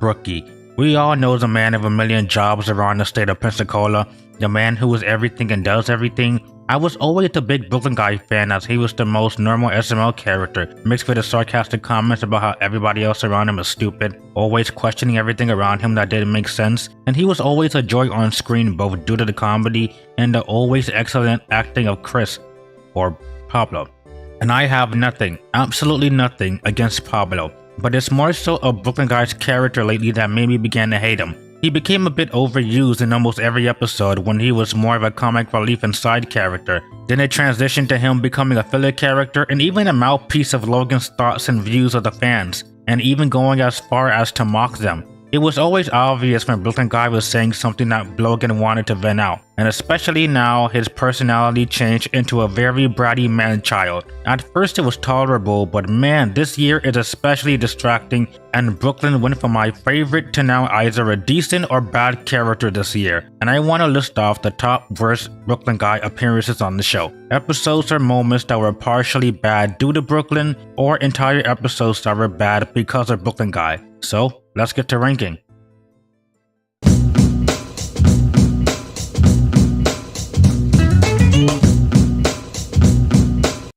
Brookie. We all know the man of a million jobs around the state of Pensacola, the man who is everything and does everything. I was always a big Brooklyn Guy fan as he was the most normal SML character, mixed with his sarcastic comments about how everybody else around him is stupid, always questioning everything around him that didn't make sense, and he was always a joy on screen both due to the comedy and the always excellent acting of Chris, or Pablo. And I have nothing, absolutely nothing, against Pablo, but it's more so a Brooklyn Guy's character lately that made me begin to hate him. He became a bit overused in almost every episode when he was more of a comic relief and side character. Then it transitioned to him becoming a filler character and even a mouthpiece of Logan's thoughts and views of the fans, and even going as far as to mock them. It was always obvious when Brooklyn Guy was saying something that Logan wanted to vent out, and especially now his personality changed into a very bratty man-child. At first it was tolerable, but man, this year is especially distracting, and Brooklyn went from my favorite to now either a decent or bad character this year. And I want to list off the top worst Brooklyn Guy appearances on the show. Episodes or moments that were partially bad due to Brooklyn, or entire episodes that were bad because of Brooklyn Guy. So, let's get to ranking.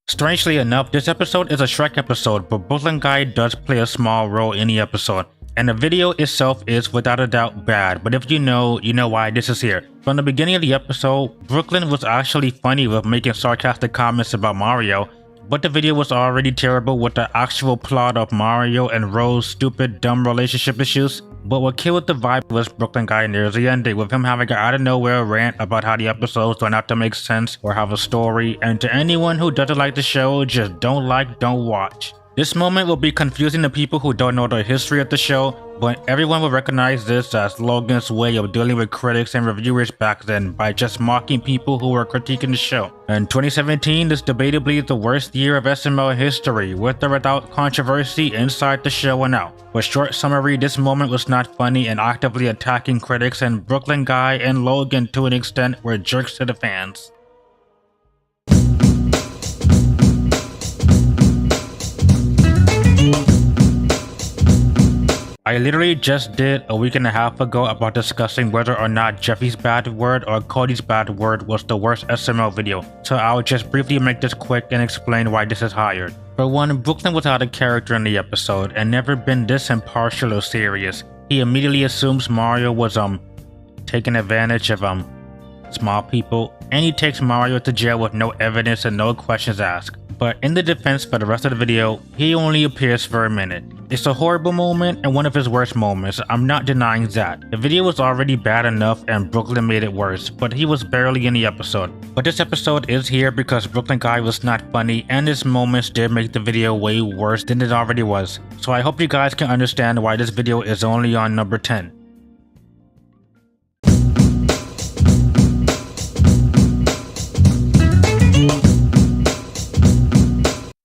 Strangely enough, this episode is a Shrek episode, but Brooklyn Guy does play a small role in the episode, and the video itself is without a doubt bad, but if you know why this is here. From the beginning of the episode, Brooklyn was actually funny with making sarcastic comments about Mario, but the video was already terrible with the actual plot of Mario and Rose's stupid, dumb relationship issues. But what killed the vibe was Brooklyn Guy near the ending, with him having an out-of-nowhere rant about how the episodes don't have to make sense or have a story, and to anyone who doesn't like the show, just don't watch. This moment will be confusing to people who don't know the history of the show, but everyone will recognize this as Logan's way of dealing with critics and reviewers back then by just mocking people who were critiquing the show. And 2017 is debatably the worst year of SML history, with or without controversy inside the show and out. With short summary, this moment was not funny and actively attacking critics, and Brooklyn Guy and Logan to an extent were jerks to the fans. I literally just did a week and a half ago about discussing whether or not Jeffy's bad word or Cody's bad word was the worst SML video, so I'll just briefly make this quick and explain why this is higher. For one, Brooklyn was out of character in the episode and never been this impartial or serious. He immediately assumes Mario was taking advantage of small people, and he takes Mario to jail with no evidence and no questions asked. But in the defense for the rest of the video, he only appears for a minute. It's a horrible moment and one of his worst moments, I'm not denying that. The video was already bad enough and Brooklyn made it worse, but he was barely in the episode. But this episode is here because Brooklyn Guy was not funny and his moments did make the video way worse than it already was. So I hope you guys can understand why this video is only on number 10.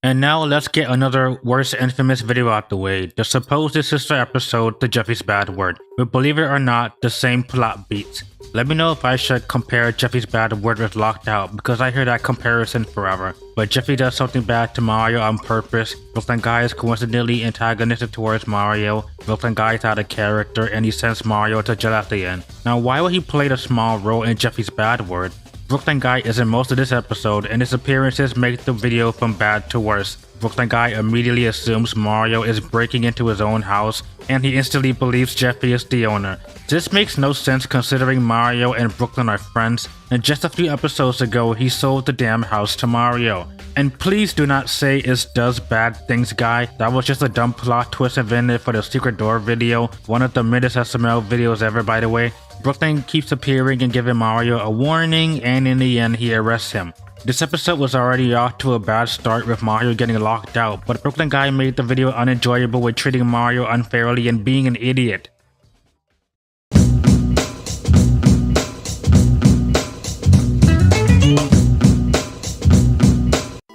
And now let's get another worst infamous video out the way, the supposed sister episode to Jeffy's bad word, with believe it or not, the same plot beats. Let me know if I should compare Jeffy's bad word with Locked Out, because I hear that comparison forever. But Jeffy does something bad to Mario on purpose, Brooklyn Guy is coincidentally antagonistic towards Mario, Brooklyn Guy is out of character, and he sends Mario to jail at the end. Now why would he play a small role in Jeffy's bad word? Brooklyn Guy is in most of this episode, and his appearances make the video from bad to worse. Brooklyn Guy immediately assumes Mario is breaking into his own house, and he instantly believes Jeffy is the owner. This makes no sense considering Mario and Brooklyn are friends, and just a few episodes ago he sold the damn house to Mario. And please do not say it's Does Bad Things Guy, that was just a dumb plot twist invented for the Secret Door video, one of the middest SML videos ever by the way. Brooklyn keeps appearing and giving Mario a warning, and in the end he arrests him. This episode was already off to a bad start with Mario getting locked out, but Brooklyn Guy made the video unenjoyable with treating Mario unfairly and being an idiot.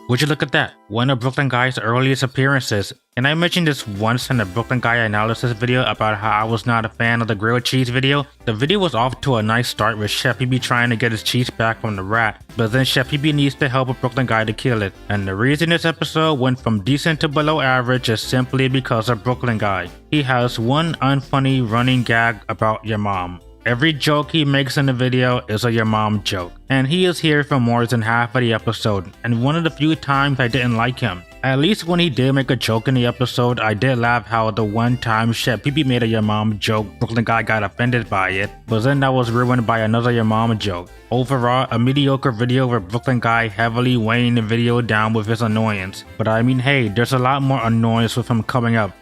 Would you look at that? One of Brooklyn Guy's earliest appearances, And I mentioned this once in the Brooklyn Guy analysis video about how I was not a fan of the grilled cheese video. The video was off to a nice start with Chef PB trying to get his cheese back from the rat, but then Chef PB needs to help a Brooklyn Guy to kill it. And the reason this episode went from decent to below average is simply because of Brooklyn Guy. He has one unfunny running gag about your mom. Every joke he makes in the video is a your mom joke, and he is here for more than half of the episode, and one of the few times I didn't like him. At least when he did make a joke in the episode, I did laugh how the one time Chef PB made a your mom joke, Brooklyn Guy got offended by it, but then that was ruined by another your mom joke. Overall, a mediocre video with Brooklyn Guy heavily weighing the video down with his annoyance, but I mean hey, there's a lot more annoyance with him coming up.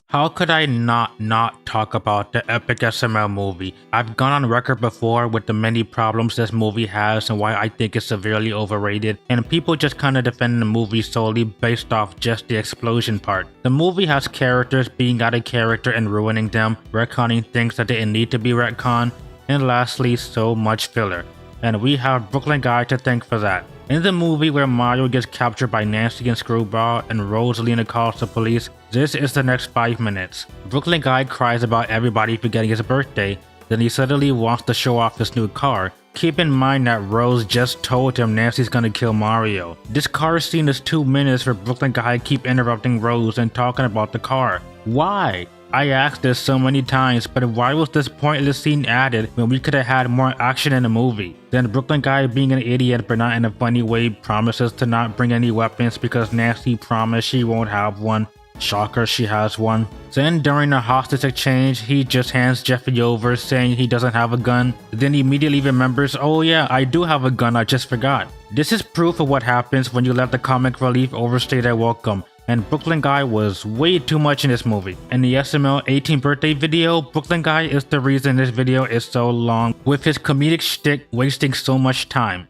How could I not talk about the epic SML movie? I've gone on record before with the many problems this movie has and why I think it's severely overrated, and people just kinda defend the movie solely based off just the explosion part. The movie has characters being out of character and ruining them, retconning things that didn't need to be retconned, and lastly, so much filler. And we have Brooklyn Guy to thank for that. In the movie where Mario gets captured by Nancy and Screwball and Rosalina calls the police, this is the next 5 minutes. Brooklyn Guy cries about everybody forgetting his birthday, then he suddenly wants to show off his new car. Keep in mind that Rose just told him Nancy's gonna kill Mario. This car scene is 2 minutes for Brooklyn Guy to keep interrupting Rose and talking about the car. Why? I asked this so many times, but why was this pointless scene added when we could have had more action in the movie? Then Brooklyn Guy, being an idiot but not in a funny way, promises to not bring any weapons because Nancy promised she won't have one. Shocker, she has one. Then during the hostage exchange, he just hands Jeffy over saying he doesn't have a gun. Then he immediately remembers, oh yeah, I do have a gun, I just forgot. This is proof of what happens when you let the comic relief overstay their welcome. And Brooklyn Guy was way too much in this movie. In the SML 18th birthday video, Brooklyn Guy is the reason this video is so long, with his comedic shtick wasting so much time.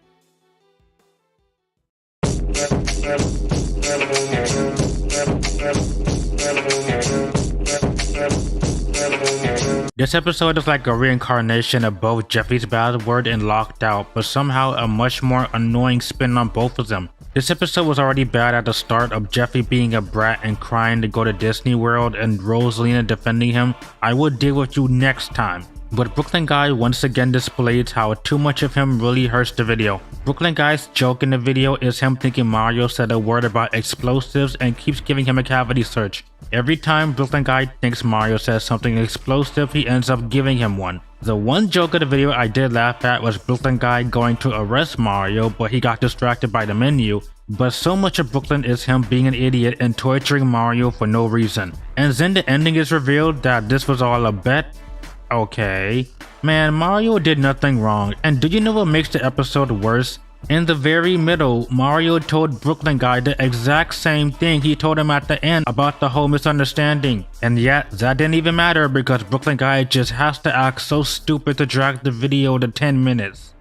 This episode is like a reincarnation of both Jeffy's bad word and Locked Out, but somehow a much more annoying spin on both of them. This episode was already bad at the start of Jeffy being a brat and crying to go to Disney World and Rosalina defending him. I will deal with you next time. But Brooklyn Guy once again displays how too much of him really hurts the video. Brooklyn Guy's joke in the video is him thinking Mario said a word about explosives and keeps giving him a cavity search. Every time Brooklyn Guy thinks Mario says something explosive, he ends up giving him one. The one joke of the video I did laugh at was Brooklyn Guy going to arrest Mario, but he got distracted by the menu. But so much of Brooklyn is him being an idiot and torturing Mario for no reason. And then the ending is revealed that this was all a bet. Okay. Man, Mario did nothing wrong, and do you know what makes the episode worse? In the very middle, Mario told Brooklyn Guy the exact same thing he told him at the end about the whole misunderstanding. And yet, that didn't even matter because Brooklyn Guy just has to act so stupid to drag the video to 10 minutes.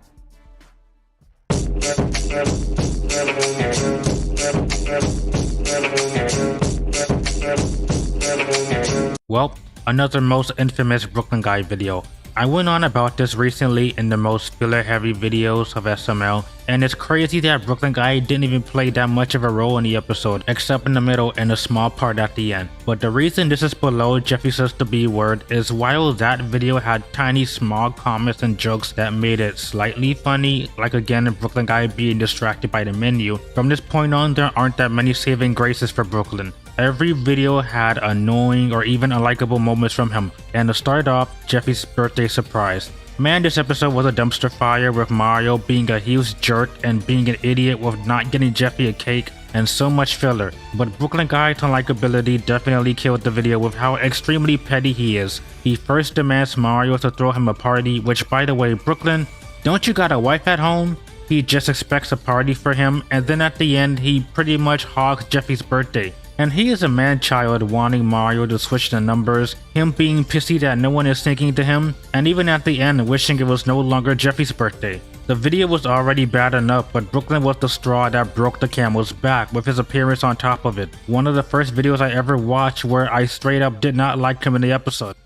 Well, another most infamous Brooklyn Guy video. I went on about this recently in the most filler-heavy videos of SML, and it's crazy that Brooklyn Guy didn't even play that much of a role in the episode, except in the middle and a small part at the end. But the reason this is below Jeffy Says the B Word is while that video had tiny small comments and jokes that made it slightly funny, like again Brooklyn Guy being distracted by the menu, from this point on there aren't that many saving graces for Brooklyn. Every video had annoying or even unlikable moments from him, and to start off, Jeffy's birthday surprise. Man, this episode was a dumpster fire with Mario being a huge jerk and being an idiot with not getting Jeffy a cake, and so much filler. But Brooklyn Guy's unlikability definitely killed the video with how extremely petty he is. He first demands Mario to throw him a party, which by the way, Brooklyn, don't you got a wife at home? He just expects a party for him, and then at the end, he pretty much hogs Jeffy's birthday. And he is a man-child wanting Mario to switch the numbers, him being pissy that no one is thinking to him, and even at the end wishing it was no longer Jeffy's birthday. The video was already bad enough, but Brooklyn was the straw that broke the camel's back with his appearance on top of it. One of the first videos I ever watched where I straight up did not like him in the episode.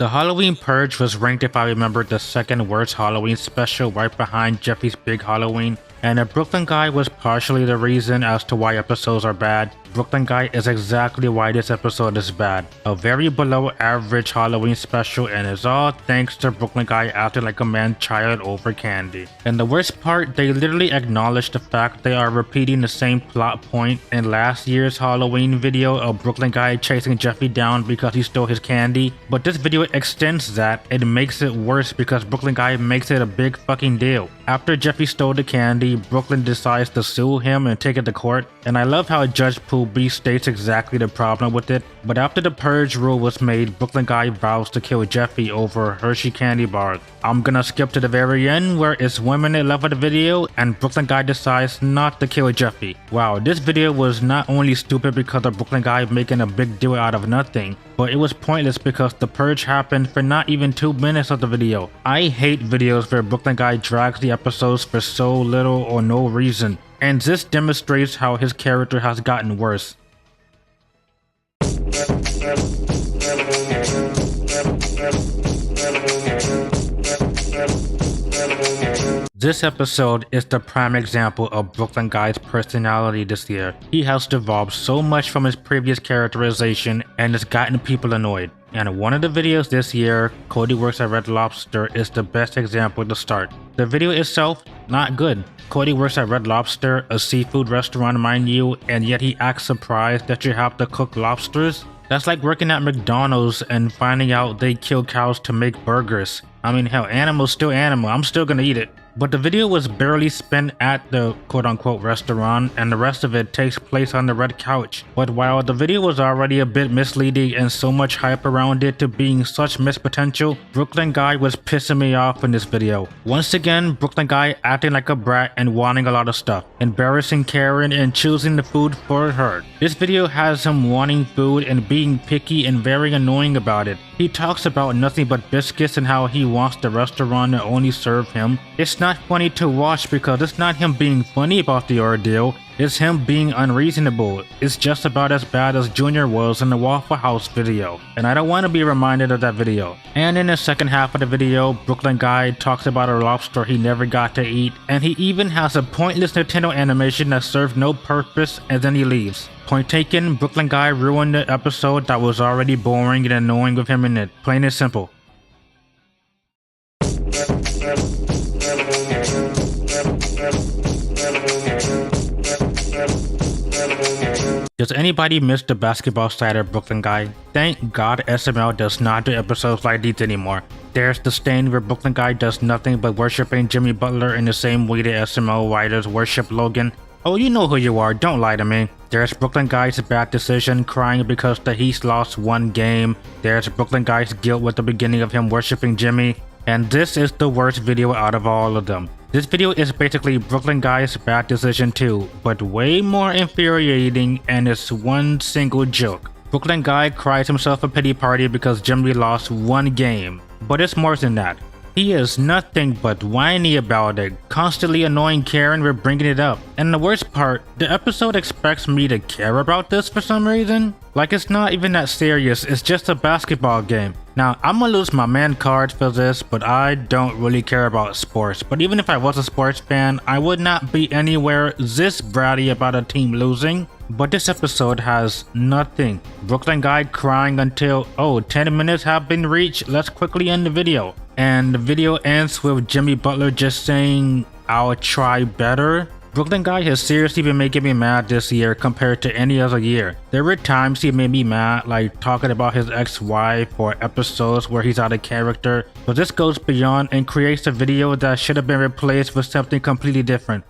The Halloween Purge was ranked, if I remember, the second worst Halloween special, right behind Jeffy's Big Halloween, and the Brooklyn Guy was partially the reason as to why episodes are bad. Brooklyn Guy is exactly why this episode is bad. A very below average Halloween special, and it's all thanks to Brooklyn Guy acting like a man-child over candy. And the worst part, they literally acknowledge the fact they are repeating the same plot point in last year's Halloween video of Brooklyn Guy chasing Jeffy down because he stole his candy. But this video extends that and makes it worse because Brooklyn Guy makes it a big fucking deal. After Jeffy stole the candy, Brooklyn decides to sue him and take it to court. And I love how Judge Pooh B states exactly the problem with it. But after the purge rule was made, Brooklyn Guy vows to kill Jeffy over Hershey candy bars. I'm gonna skip to the very end where it's 1 minute left of the video and Brooklyn Guy decides not to kill Jeffy. Wow, this video was not only stupid because of Brooklyn Guy making a big deal out of nothing, but it was pointless because the purge happened for not even 2 minutes of the video. I hate videos where Brooklyn Guy drags the episodes for so little or no reason, and this demonstrates how his character has gotten worse. This episode is the prime example of Brooklyn Guy's personality this year. He has devolved so much from his previous characterization and has gotten people annoyed. And one of the videos this year, Cody Works at Red Lobster, is the best example to start. The video itself, not good. Cody works at Red Lobster, a seafood restaurant mind you, and yet he acts surprised that you have to cook lobsters? That's like working at McDonald's and finding out they kill cows to make burgers. I mean, hell, animal's still animal, I'm still gonna eat it. But the video was barely spent at the quote-unquote restaurant, and the rest of it takes place on the red couch. But while the video was already a bit misleading and so much hype around it to being such missed potential, Brooklyn Guy was pissing me off in this video. Once again, Brooklyn Guy acting like a brat and wanting a lot of stuff, embarrassing Karen and choosing the food for her. This video has him wanting food and being picky and very annoying about it. He talks about nothing but biscuits and how he wants the restaurant to only serve him. It's not funny to watch because it's not him being funny about the ordeal, it's him being unreasonable. It's just about as bad as Junior was in the Waffle House video, and I don't want to be reminded of that video. And in the second half of the video, Brooklyn Guy talks about a lobster he never got to eat, and he even has a pointless Nintendo animation that served no purpose, and then he leaves. Point taken, Brooklyn Guy ruined the episode that was already boring and annoying with him in it, plain and simple. Does anybody miss the basketball side of Brooklyn Guy? Thank God SML does not do episodes like these anymore. There's the Stain where Brooklyn Guy does nothing but worshiping Jimmy Butler in the same way the SML writers worship Logan. Oh, you know who you are, don't lie to me. There's Brooklyn Guy's bad decision crying because the Heat lost one game. There's Brooklyn Guy's guilt with the beginning of him worshiping Jimmy. And this is the worst video out of all of them. This video is basically Brooklyn Guy's bad decision too, but way more infuriating, and it's one single joke. Brooklyn Guy cries himself a pity party because Jimmy lost one game, but it's more than that. He is nothing but whiny about it, constantly annoying Karen for bringing it up. And the worst part, the episode expects me to care about this for some reason. Like it's not even that serious, it's just a basketball game. Now, I'm gonna lose my man card for this, but I don't really care about sports. But even if I was a sports fan, I would not be anywhere this bratty about a team losing. But this episode has nothing. Brooklyn Guy crying until, 10 minutes have been reached, let's quickly end the video. And the video ends with Jimmy Butler just saying, I'll try better. Brooklyn Guy has seriously been making me mad this year compared to any other year. There were times he made me mad, like talking about his ex-wife or episodes where he's out of character, but this goes beyond and creates a video that should have been replaced with something completely different.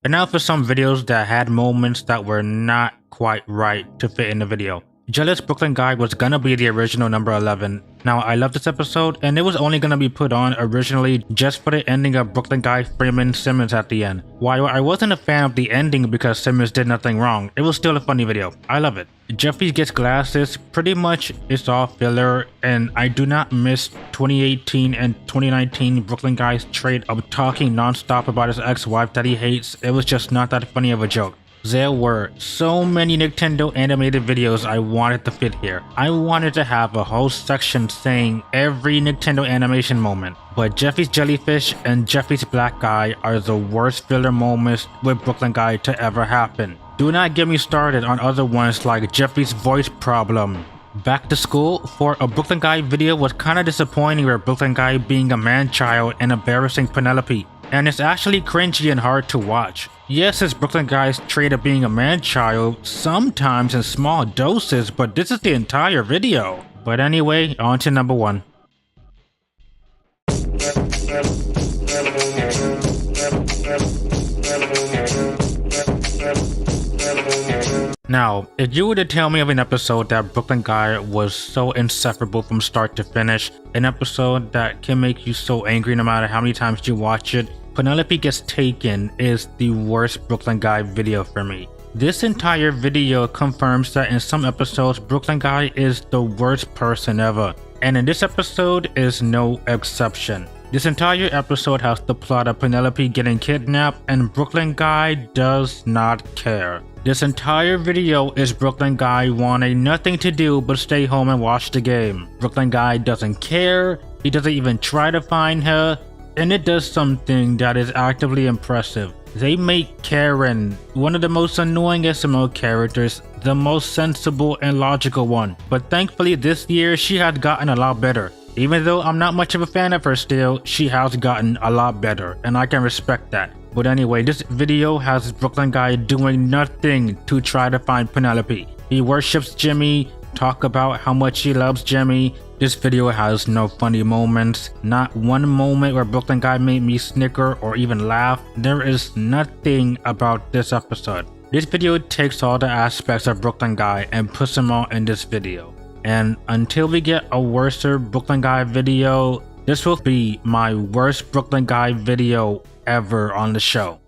And now for some videos that had moments that were not quite right to fit in the video. Jealous Brooklyn Guy was gonna be the original number 11. Now, I love this episode, and it was only gonna be put on originally just for the ending of Brooklyn Guy framing Simmons at the end. While I wasn't a fan of the ending because Simmons did nothing wrong, it was still a funny video. I love it. Jeffy gets glasses, pretty much it's all filler, and I do not miss 2018 and 2019 Brooklyn Guy's trait of talking non-stop about his ex-wife that he hates. It was just not that funny of a joke. There were so many Nintendo animated videos I wanted to fit here. I wanted to have a whole section saying every Nintendo animation moment, but Jeffy's Jellyfish and Jeffy's Black Guy are the worst filler moments with Brooklyn Guy to ever happen. Do not get me started on other ones like Jeffy's voice problem. Back to School for a Brooklyn Guy video was kinda disappointing with Brooklyn Guy being a man-child and embarrassing Penelope, and it's actually cringy and hard to watch. Yes, it's Brooklyn Guy's trait of being a man-child, sometimes in small doses, but this is the entire video. But anyway, on to number 1. Now, if you were to tell me of an episode that Brooklyn Guy was so inseparable from start to finish, an episode that can make you so angry no matter how many times you watch it, Penelope Gets Taken is the worst Brooklyn Guy video for me. This entire video confirms that in some episodes, Brooklyn Guy is the worst person ever, and in this episode is no exception. This entire episode has the plot of Penelope getting kidnapped, and Brooklyn Guy does not care. This entire video is Brooklyn Guy wanting nothing to do but stay home and watch the game. Brooklyn Guy doesn't care, he doesn't even try to find her, and it does something that is actively impressive. They make Karen, one of the most annoying SML characters, the most sensible and logical one. But thankfully this year she has gotten a lot better. Even though I'm not much of a fan of her still, she has gotten a lot better, and I can respect that. But anyway, this video has Brooklyn Guy doing nothing to try to find Penelope. He worships Jimmy, talk about how much he loves Jimmy. This video has no funny moments, not one moment where Brooklyn Guy made me snicker or even laugh. There is nothing about this episode. This video takes all the aspects of Brooklyn Guy and puts them all in this video. And until we get a worser Brooklyn Guy video, this will be my worst Brooklyn Guy video ever on the show.